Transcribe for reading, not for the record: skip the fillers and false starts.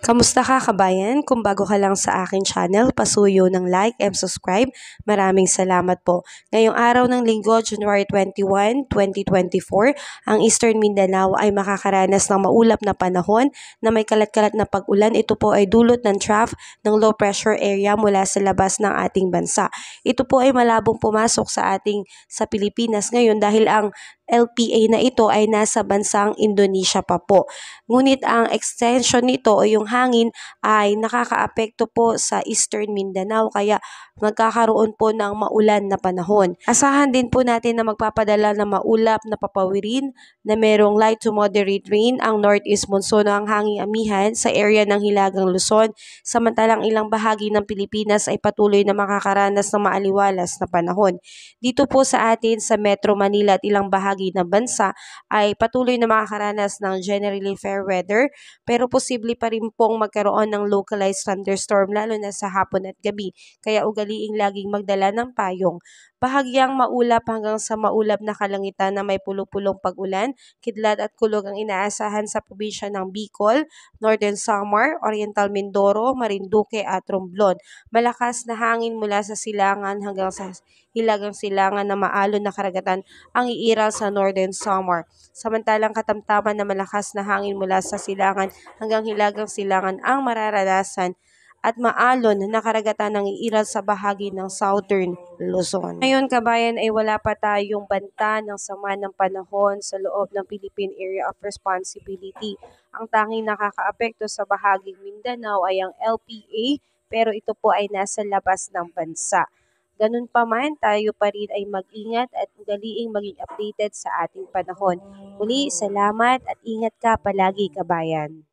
Kamusta ka kabayan? Kung bago ka lang sa akin channel, pasuyo ng like and subscribe. Maraming salamat po. Ngayong araw ng linggo, January 21, 2024, ang Eastern Mindanao ay makakaranas ng maulap na panahon na may kalat-kalat na pag-ulan. Ito po ay dulot ng trough ng low pressure area mula sa labas ng ating bansa. Ito po ay malabong pumasok sa Pilipinas ngayon dahil ang LPA na ito ay nasa bansang Indonesia pa po. Ngunit ang extension nito o yung hangin ay nakakaapekto po sa Eastern Mindanao kaya magkakaroon po ng maulan na panahon. Asahan din po natin na magpapadala ng maulap na papawirin na merong light to moderate rain ang northeast monsoon o ang hanging amihan sa area ng Hilagang Luzon, samantalang ilang bahagi ng Pilipinas ay patuloy na makakaranas ng maaliwalas na panahon. Dito po sa atin sa Metro Manila at ilang bahagi ng bansa ay patuloy na makakaranas ng generally fair weather pero posible pa rin pong magkaroon ng localized thunderstorm lalo na sa hapon at gabi kaya ugaliing laging magdala ng payong. Bahagyang maulap hanggang sa maulap na kalangitan na may pulupulong pag-ulan, kidlat at kulog ang inaasahan sa probinsya ng Bicol, Northern Samar, Oriental Mindoro, Marinduque at Romblon. Malakas na hangin mula sa silangan hanggang sa hilagang silangan na maalon na karagatan ang iiral sa Northern Samar. Samantalang katamtaman na malakas na hangin mula sa silangan hanggang hilagang silangan ang mararanasan at maalon na karagatan ng iiral sa bahagi ng Southern Luzon. Ngayon kabayan ay wala pa tayong banta ng sama ng panahon sa loob ng Philippine Area of Responsibility. Ang tanging nakakaapekto sa bahaging Mindanao ay ang LPA pero ito po ay nasa labas ng bansa. Ganun pa man, tayo pa rin ay mag-ingat at ugaliing maging updated sa ating panahon. Muli, salamat at ingat ka palagi kabayan.